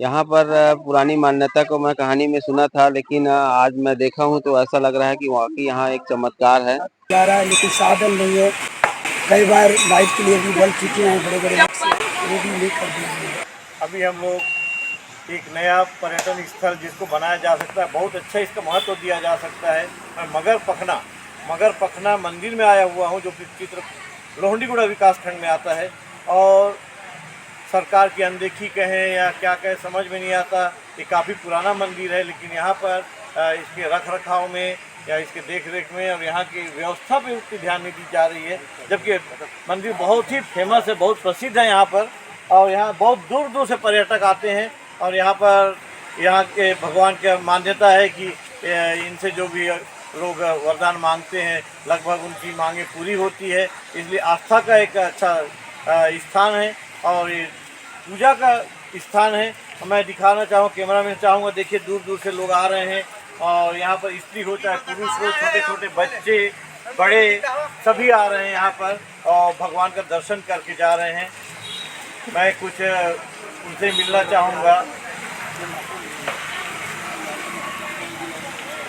यहाँ पर पुरानी मान्यता को मैं कहानी में सुना था, लेकिन आज मैं देखा हूँ तो ऐसा लग रहा है कि वाकई यहाँ एक चमत्कार है। जा रहा है लेकिन साधन नहीं है। कई बार लाइट के लिए भी बोल चुके हैं बड़े बड़े लोग से, वो भी नहीं कर दिए। अभी हम लोग एक नया पर्यटन स्थल जिसको बनाया जा सकता है, बहुत अच्छा इसका महत्व दिया जा सकता है। मैं मगर पखना मंदिर में आया हुआ हूँ, जो कि चित्र लोहंडीगुड़ा विकास खंड में आता है। और सरकार की अनदेखी कहें या क्या कहें समझ में नहीं आता। ये काफ़ी पुराना मंदिर है, लेकिन यहाँ पर इसके रख रखाव में या इसके देख रेख में और यहाँ की व्यवस्था पे उतनी ध्यान नहीं दी जा रही है। जबकि मंदिर बहुत ही फेमस है, बहुत प्रसिद्ध है यहाँ पर, और यहाँ बहुत दूर दूर से पर्यटक आते हैं। और यहाँ के भगवान की मान्यता है कि इनसे जो भी लोग वरदान मांगते हैं, लगभग उनकी मांगें पूरी होती है। इसलिए आस्था का एक अच्छा स्थान है और ये पूजा का स्थान है। मैं दिखाना चाहूँ, कैमरा में चाहूँगा, देखिए दूर दूर से लोग आ रहे हैं और यहाँ पर स्त्री हो चाहे पुरुष हो, छोटे छोटे बच्चे बड़े सभी आ रहे हैं यहाँ पर और भगवान का दर्शन करके जा रहे हैं। मैं कुछ उनसे मिलना चाहूँगा,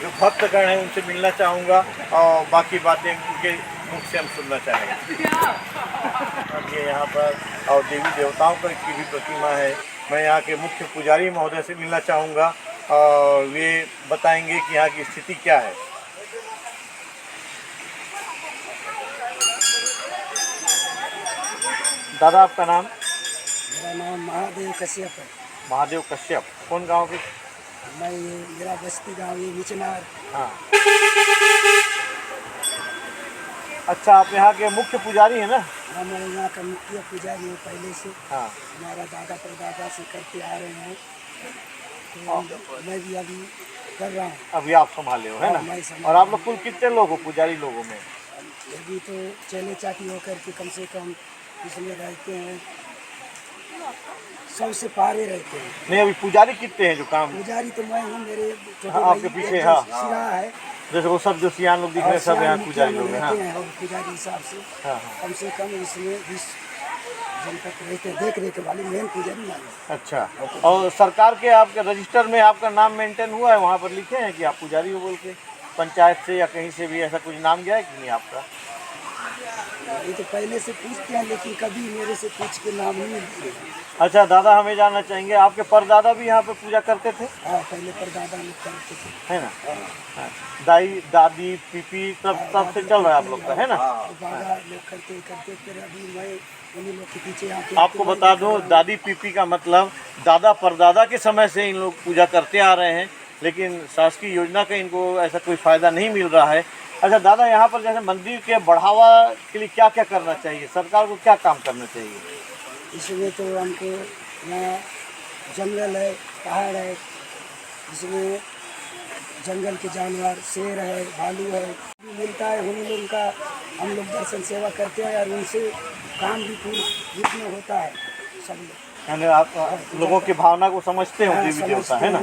जो भक्तगण हैं उनसे मिलना चाहूँगा और बाकी बातें उनके मुख से हम सुनना चाहेंगे। ये यहाँ पर और देवी देवताओं की भी प्रतिमा है। मैं यहाँ के मुख्य पुजारी महोदय से मिलना चाहूँगा और वे बताएंगे कि यहाँ की स्थिति क्या है। दादा, आपका नाम? मेरा नाम महादेव कश्यप है। महादेव कश्यप, कौन गांव के? मैं ये मेरा बस्ती गाँव ये निचनार। हाँ, अच्छा, आप यहाँ के मुख्य पुजारी हैं ना? हाँ, मैं यहाँ का मुख्य पुजारी हूँ पहले से। हाँ, हमारा दादा परदादा से करते आ रहे हैं, तो मैं भी अभी कर रहा हूँ। अभी आप संभाले हो, है हाँ, मैं ना? संभाल और आप लोग कुल कितने लोग हो पुजारी लोगों में? अभी तो चले चाटी होकर के कम से कम इसमें रहते हैं, 100 से पारे रहते हैं। नहीं, अभी पुजारी कितने हैं जो काम? पुजारी तो मैं हूँ, मेरे छोटे हाँ, भाई आपके पीछे, एक हाँ। सिरा है। जैसे वो सब जो सियान लोग दिख रहे हैं, सब यहाँ पुजारी लोग हैं। हाँ, और पुजारी हिसाब से हाँ, हाँ। कम से कम इसमें 20 जन तक रहते हैं, देख रेख वाले मेन पुजारी माने। अच्छा, और सरकार के आपके रजिस्टर में आपका नाम मेंटेन हुआ है? वहाँ पर लिखे हैं कि आप पुजारी हो बोल के? पंचायत से या कहीं से भी ऐसा कुछ नाम गया है कि नहीं आपका? ये तो पहले से पूछते हैं, लेकिन कभी मेरे से पूछ के नाम नहीं मिलते। अच्छा दादा, हमें जानना चाहेंगे, आपके परदादा भी यहाँ पे पूजा करते थे? हाँ, पहले परदादा लोग करते थे, है ना? हाँ। दाई दादी पीपी तब से चल रहा है आप लोग का, है ना? दादा लोग करते करते फिर अभी मैं उन्हीं लोग के पीछे आके आपको बता दूं, दादी पीपी का मतलब दादा परदादा के समय से इन लोग पूजा करते आ रहे हैं, लेकिन शासकीय योजना का इनको ऐसा कोई फ़ायदा नहीं मिल रहा है। अच्छा दादा, यहाँ पर जैसे मंदिर के बढ़ावा के लिए क्या क्या करना चाहिए? सरकार को क्या काम करना चाहिए? इसमें तो हमको यहाँ जंगल है, पहाड़ है, इसमें जंगल के जानवर शेर है, भालू है, मिलता है। उन्हीं लोगों का हम लोग दर्शन सेवा करते हैं और उनसे काम भी पूर्ण में होता है सब लोग। यानी आप लोगों की भावना को समझते हो, देवी देवता, है ना?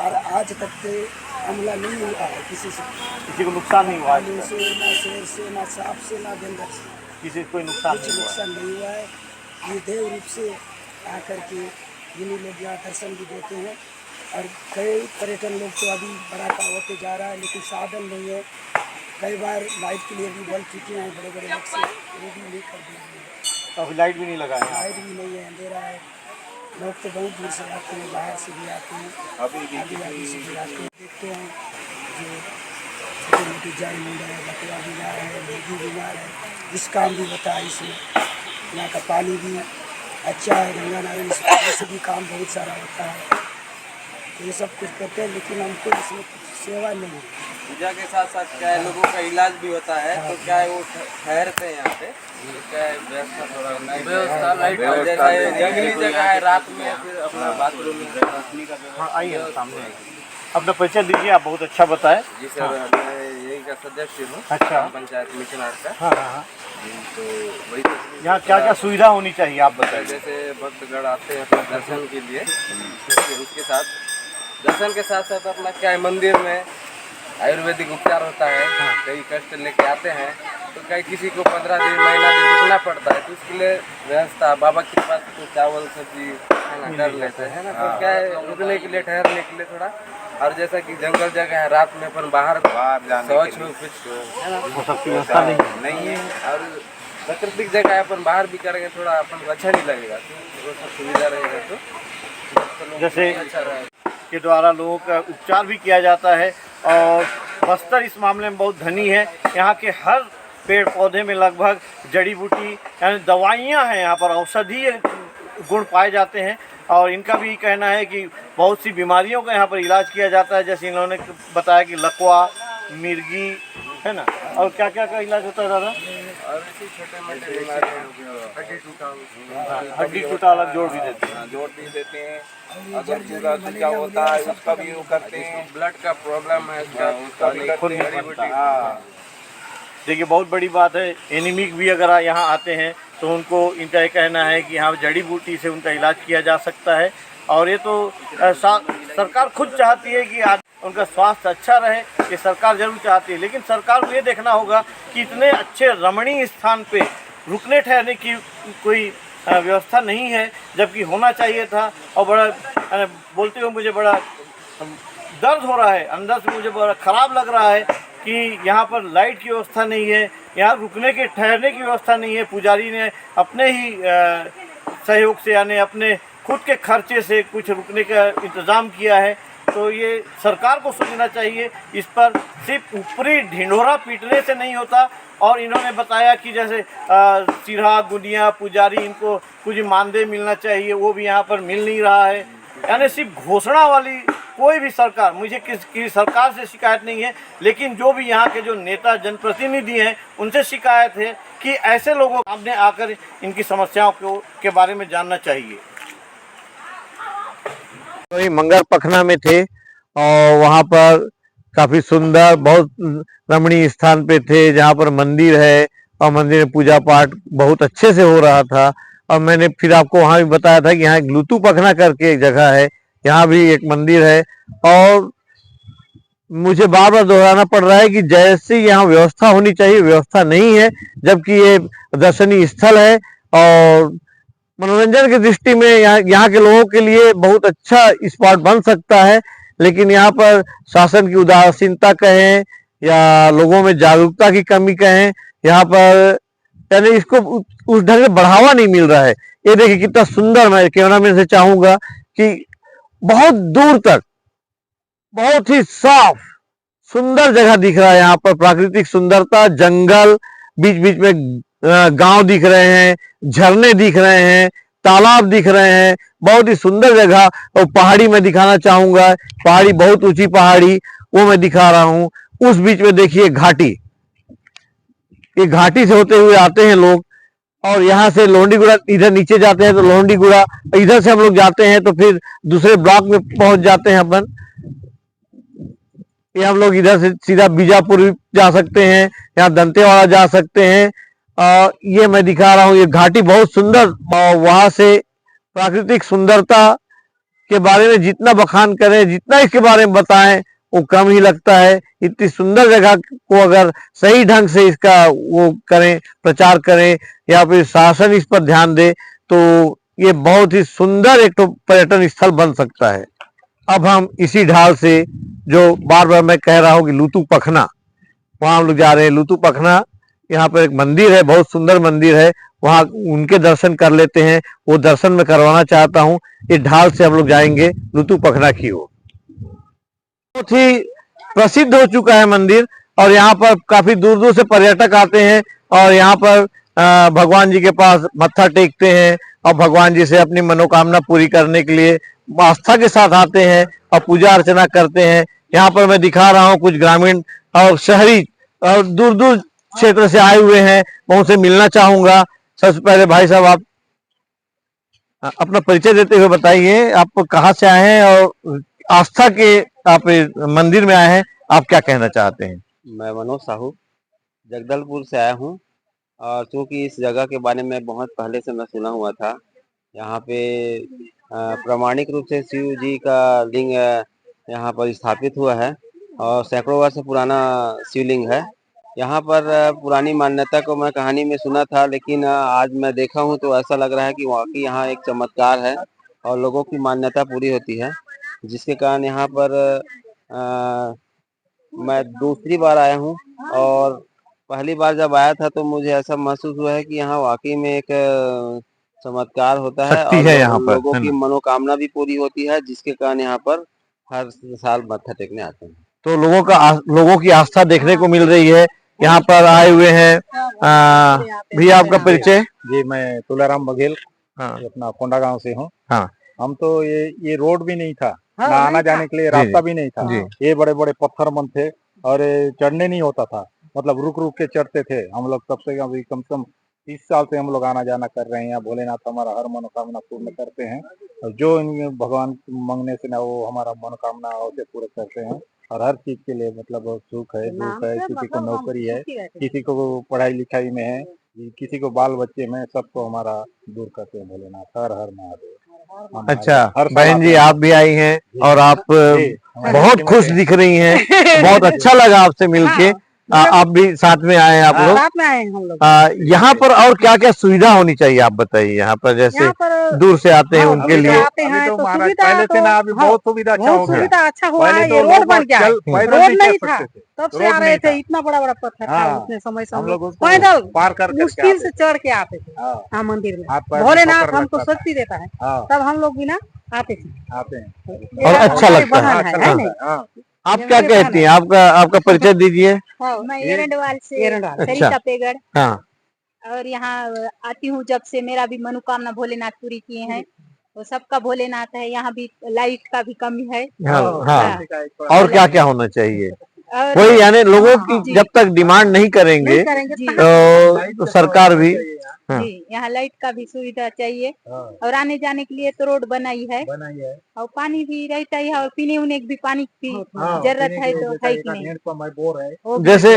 और आज तक के हमला नहीं हुआ है किसी से, किसी को नुकसान नहीं हुआ? भालू से, ना शेर से, ना सांप से, ना बंदर से, किसी को कोई नुकसान कुछ नहीं हुआ? नुकसान नहीं हुआ है। ये देव रूप से आकर के इन्हीं लोग यहाँ दर्शन भी देते हैं। और कई पर्यटन लोग तो अभी बढ़ाता होते जा रहा है, लेकिन साधन नहीं है। कई बार लाइट के लिए भी बोल चुके हैं बड़े बड़े लोग से, वो भी नहीं कर दिए। अभी लाइट भी नहीं लगा है? लाइट भी नहीं है, अंधेरा है। लोग तो बहुत दूर से आते हैं, बाहर से भी आते हैं, अभी से भी आते हैं। देखते हैं जो छोटी मोटी जान मुंडा है, बकरा बीमार है, मुर्गी बीमार है, इस काम भी होता है इसमें। यहाँ का पानी भी अच्छा है, गंगा नारायण से भी काम बहुत सारा होता है। तो ये सब कुछ करते हैं, लेकिन हमको इसमें कुछ सेवा नहीं है। पूजा के साथ साथ क्या है, लोगों का इलाज भी होता है, तो क्या है वो ठहरते हैं यहाँ पे, तो क्या है व्यवस्था थोड़ा व्यवस्था लाइट जैसे जंगली जगह है, रात में फिर अपना बाथरूम में रखने का। हाँ, आइए सामने आइए, अपना परिचय दीजिए। आप बहुत अच्छा बताएं। जी सर, मैं यही का सदस्य हूँ। अच्छा, पंचायत मिशनार का। हाँ हाँ हाँ। तो वही तो यहाँ क्या क्या सुविधा होनी चाहिए आप बताइए? जैसे भक्तगण आते हैं अपने दर्शन के लिए, उसके साथ दर्शन के साथ साथ अपना क्या है, मंदिर में आयुर्वेदिक उपचार होता है। कई कष्ट लेके आते हैं, तो कई किसी को 15 दिन महीना दिन रुकना पड़ता है, तो उसके लिए व्यवस्था बाबा के पास तो चावल सब्जी खाना ना कर लेते हैं ना, तो क्या है रुकने के लिए, ठहरने के लिए थोड़ा। और जैसा कि जंगल जगह है, रात में अपन बाहर शौच हो कुछ है ना, वो सब की व्यवस्था नहीं है। और प्राकृतिक जगह है, अपन बाहर भी करेंगे थोड़ा अपन को अच्छा नहीं लगेगा, तो वो सब सुविधा रहेगा तो जैसे अच्छा रहेगा। के द्वारा लोगों का उपचार भी किया जाता है। और बस्तर इस मामले में बहुत धनी है। यहाँ के हर पेड़ पौधे में लगभग जड़ी बूटी यानी दवाइयाँ हैं, यहाँ पर औषधीय गुण पाए जाते हैं। और इनका भी कहना है कि बहुत सी बीमारियों का यहाँ पर इलाज किया जाता है। जैसे इन्होंने बताया कि लकवा, मिर्गी है ना, और क्या क्या का इलाज होता है दादा? और ऐसी छोटे मोटे बीमारी, हड्डी टूटा अलग जोड़ भी देते हैं। जोड़ भी देते हैं। अगर पूरा क्या होता है उसका भी वो करते हैं। ब्लड का प्रॉब्लम है उसका भी खुद करते हैं। नहीं पड़ता। हाँ, देखिए बहुत बड़ी बात है। एनीमिक भी अगर यहाँ आते हैं तो उनको इनका ये कहना है कि यहाँ जड़ी बूटी से उनका इलाज किया जा सकता है। और ये तो सरकार खुद चाहती है कि उनका स्वास्थ्य अच्छा रहे, ये सरकार जरूर चाहती है। लेकिन सरकार को ये देखना होगा कि इतने अच्छे रमणीय स्थान पे रुकने ठहरने की कोई व्यवस्था नहीं है, जबकि होना चाहिए था। और बड़ा बोलते हुए मुझे बड़ा दर्द हो रहा है, अंदर से मुझे बड़ा ख़राब लग रहा है कि यहाँ पर लाइट की व्यवस्था नहीं है, यहाँ रुकने के ठहरने की व्यवस्था नहीं है। पुजारी ने अपने ही सहयोग से यानी अपने खुद के खर्चे से कुछ रुकने का इंतज़ाम किया है। तो ये सरकार को सोचना चाहिए। इस पर सिर्फ ऊपरी ढिंढोरा पीटने से नहीं होता। और इन्होंने बताया कि जैसे सिरहा, गुनिया, पुजारी, इनको कुछ मानदेय मिलना चाहिए, वो भी यहाँ पर मिल नहीं रहा है। यानी सिर्फ घोषणा वाली कोई भी सरकार, मुझे किसी सरकार से शिकायत नहीं है, लेकिन जो भी यहाँ के जो नेता जनप्रतिनिधि हैं उनसे शिकायत है कि ऐसे लोगों को सामने आकर इनकी समस्याओं के बारे में जानना चाहिए। वही मंगर पखना में थे और वहाँ पर काफी सुंदर बहुत रमणीय स्थान पे थे, जहाँ पर मंदिर है और मंदिर में पूजा पाठ बहुत अच्छे से हो रहा था। और मैंने फिर आपको वहाँ भी बताया था कि यहाँ एक लुतु पखना करके एक जगह है, यहाँ भी एक मंदिर है। और मुझे बार बार दोहराना पड़ रहा है कि जैसे यहाँ व्यवस्था होनी चाहिए व्यवस्था नहीं है, जबकि ये दर्शनीय स्थल है और मनोरंजन की दृष्टि में यहाँ के लोगों के लिए बहुत अच्छा स्पॉट बन सकता है। लेकिन यहाँ पर शासन की उदासीनता कहें या लोगों में जागरूकता की कमी कहें, यहाँ पर यानी इसको उस ढंग से बढ़ावा नहीं मिल रहा है। ये देखिए कितना सुंदर, मैं कैमरामैन से चाहूंगा कि बहुत दूर तक बहुत ही साफ सुंदर जगह दिख रहा है। यहाँ पर प्राकृतिक सुंदरता, जंगल, बीच बीच में गांव दिख रहे हैं, झरने दिख रहे हैं, तालाब दिख रहे हैं, बहुत ही सुंदर जगह। और पहाड़ी में दिखाना चाहूंगा, पहाड़ी बहुत ऊंची पहाड़ी वो मैं दिखा रहा हूँ। उस बीच में देखिए घाटी, ये घाटी से होते हुए आते हैं लोग और यहाँ से लोहंडीगुड़ा इधर नीचे जाते हैं तो लोहंडीगुड़ा, इधर से हम लोग जाते हैं तो फिर दूसरे ब्लॉक में पहुंच जाते हैं अपन। ये हम लोग इधर से सीधा बीजापुर जा सकते हैं, यहाँ दंतेवाड़ा जा सकते हैं। ये मैं दिखा रहा हूँ, ये घाटी बहुत सुंदर। वहां से प्राकृतिक सुंदरता के बारे में जितना बखान करें, जितना इसके बारे में बताएं वो कम ही लगता है। इतनी सुंदर जगह को अगर सही ढंग से इसका वो करें, प्रचार करें या फिर शासन इस पर ध्यान दे तो ये बहुत ही सुंदर एक तो पर्यटन स्थल बन सकता है। अब हम इसी ढाल से जो बार बार मैं कह रहा हूँ कि लुतु पखना, वहां हम लोग जा रहे हैं। लुतु पखना यहाँ पर एक मंदिर है, बहुत सुंदर मंदिर है, वहां उनके दर्शन कर लेते हैं। वो दर्शन में करवाना चाहता हूँ। इस ढाल से हम लोग जाएंगे लुतु पखना की ओर। बहुत ही प्रसिद्ध हो चुका है मंदिर और यहाँ पर काफी दूर दूर से पर्यटक आते हैं और यहाँ पर भगवान जी के पास मत्था टेकते हैं और भगवान जी से अपनी मनोकामना पूरी करने के लिए आस्था के साथ आते हैं और पूजा अर्चना करते हैं। यहाँ पर मैं दिखा रहा हूँ कुछ ग्रामीण और शहरी और दूर दूर क्षेत्र से आए हुए हैं, मैं उनसे मिलना चाहूंगा। सबसे पहले भाई साहब आप अपना परिचय देते हुए बताइए, आप कहाँ से आए हैं और आस्था के आप मंदिर में आए हैं, आप क्या कहना चाहते हैं? मैं मनोज साहू जगदलपुर से आया हूँ और चूँकि इस जगह के बारे में बहुत पहले से मैं सुना हुआ था। यहाँ पे प्रामाणिक रूप से शिव जी का लिंग यहाँ पर स्थापित हुआ है और सैकड़ों वर्ष पुराना शिवलिंग है। यहाँ पर पुरानी मान्यता को मैं कहानी में सुना था, लेकिन आज मैं देखा हूँ तो ऐसा लग रहा है कि वाकई यहाँ एक चमत्कार है। और लोगों की मान्यता पूरी होती है, जिसके कारण यहाँ पर मैं दूसरी बार आया हूँ। और पहली बार जब आया था तो मुझे ऐसा महसूस हुआ है कि यहाँ वाकई में एक चमत्कार होता है शक्ति और है यहाँ पर, लोगों है की ना? मनोकामना भी पूरी होती है, जिसके कारण यहाँ पर हर साल मत्था टेकने आते हैं। तो लोगों की आस्था देखने को मिल रही है। यहाँ पर आए हुए हैं भैया, आपका परिचय? जी, मैं तुलाराम बघेल हाँ अपना कोंडा गांव से हूँ। हाँ हम तो ये रोड भी नहीं था, ना आना जाने के लिए रास्ता भी नहीं था। जी। ये बड़े बड़े पत्थर मन थे और चढ़ने नहीं होता था, मतलब रुक रुक के चढ़ते थे हम लोग। तब से अभी कम से कम 30 साल से हम लोग आना जाना कर रहे हैं। यहाँ भोलेनाथ हमारा हर मनोकामना पूर्ण करते हैं, और जो भगवान मांगने से ना वो हमारा मनोकामना से पूरे करते हैं। और हर चीज के लिए मतलब सुख है, दुख है, किसी को नौकरी है, किसी को पढ़ाई लिखाई में है, किसी को बाल बच्चे में, सबको हमारा दूर करते हैं भोलेनाथ। हर हर महादेव। अच्छा हर बहन जी, आप भी आई हैं और आप बहुत खुश हैं। दिख रही हैं। बहुत अच्छा लगा आपसे मिलके। आप भी साथ में आए हैं आप लोग? साथ में आए हैं हम लोग। यहाँ पर और क्या क्या सुविधा होनी चाहिए आप बताइए? यहाँ पर जैसे यहाँ पर दूर से आते हैं उनके लिए आते हैं तो महाराज सुविधा पहले से ना अभी बहुत सुविधा अच्छा हो बहुत गया। सुविधा अच्छा हुआ पहले है। तो ये रोड लोग बन गया है, पैदल रोड भी नहीं चल था, सकते थे। तब से रोड आ रहे नहीं थे। था। इतना बड़ा बड़ा पत्थर था हाँ, उतने समय से हम हम लोग लोग उसको पैदल पार कर करके मुश्किल आते से चढ़ के आते थे। हाँ, हाँ मंदिर में हाथ पैर में भोलेनाथ पकड़ हमको लगता था। शक्ति देता है, हाँ, तब हम लोग बिना आते थे। आते हैं। और अच्छा हमारी लगता है। बहन है नहीं? हाँ, आप क्या कहती हैं? आपका परिचय दीजिए। मैं एरंडवाल से एरंडवाल। सरिता पेगड़ हाँ और यहाँ आती हूँ जब से। मेरा भी मनोकामना भोलेनाथ पूरी किए हैं, तो सबका भोलेनाथ है। यहाँ भी लाइट का भी कमी है। हाँ हाँ। और क्या क्या होना चाहिए? और वही यानी लोगों हाँ, की जी। जब तक डिमांड नहीं करेंगे नहीं करेंगे जी। तो सरकार भी हाँ। जी, यहाँ लाइट का भी सुविधा चाहिए। और आने जाने के लिए तो रोड बनाई है, और पानी भी रहता है, और पीने उने की भी पानी की जरूरत है तो है कि नहीं? जैसे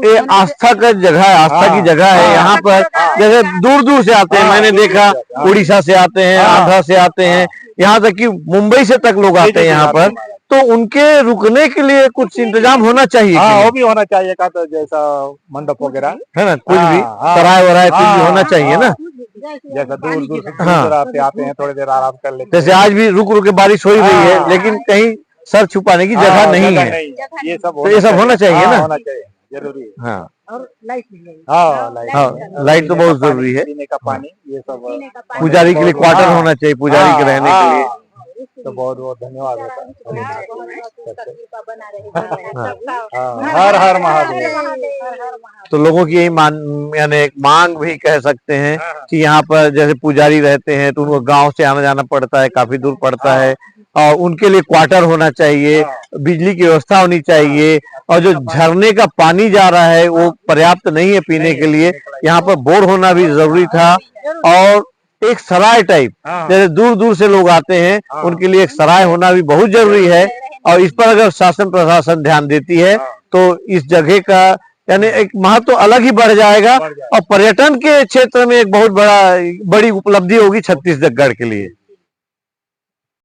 ये आस्था का जगह है, आस्था की जगह है। यहाँ पर जैसे दूर दूर से आते हैं, मैंने देखा उड़ीसा से आते हैं, आंध्रा से आते हैं, यहाँ तक कि मुंबई से तक लोग आते हैं यहाँ पर। तो उनके रुकने के लिए कुछ इंतजाम होना चाहिए। हाँ, वो भी होना चाहिए का, तो जैसा मंडप वगैरह है ना, कुछ भी हाँ, सराय वराय कुछ भी होना चाहिए ना। जैसा दूर दूर से हाँ। आते हैं, थोड़ी देर आराम कर लेते हैं। जैसे आज भी रुक रुक के बारिश हो ही रही है, लेकिन कहीं सर छुपाने की जगह नहीं है। ये सब तो ये सब होना चाहिए ना। होना चाहिए, जरूरी है। हाँ और लाइट भी हाँ, हाँ, लाइट तो बहुत जरूरी है। पीने का पानी, ये सब पीने का पानी पुजारी के लिए क्वार्टर होना चाहिए, पुजारी के रहने के लिए। तो बहुत बहुत धन्यवाद होता है। उसका कृपा बना रहे। हर हर महादेव। तो लोगों की यही यानी एक मांग भी कह सकते हैं कि यहाँ पर जैसे पुजारी रहते हैं तो उनको गांव से आना जाना पड़ता है, काफी दूर पड़ता है, और उनके लिए क्वार्टर होना चाहिए, बिजली की व्यवस्था होनी चाहिए, और जो झरने का पानी जा रहा है वो पर्याप्त नहीं है पीने के लिए। यहाँ पर बोर होना भी जरूरी था, और एक सराय टाइप, जैसे दूर दूर से लोग आते हैं उनके लिए एक सराय होना भी बहुत जरूरी है। और इस पर अगर शासन प्रशासन ध्यान देती है तो इस जगह का यानी एक महत्व तो अलग ही बढ़ जाएगा, और पर्यटन के क्षेत्र में एक बहुत बड़ी उपलब्धि होगी छत्तीसगढ़ के लिए।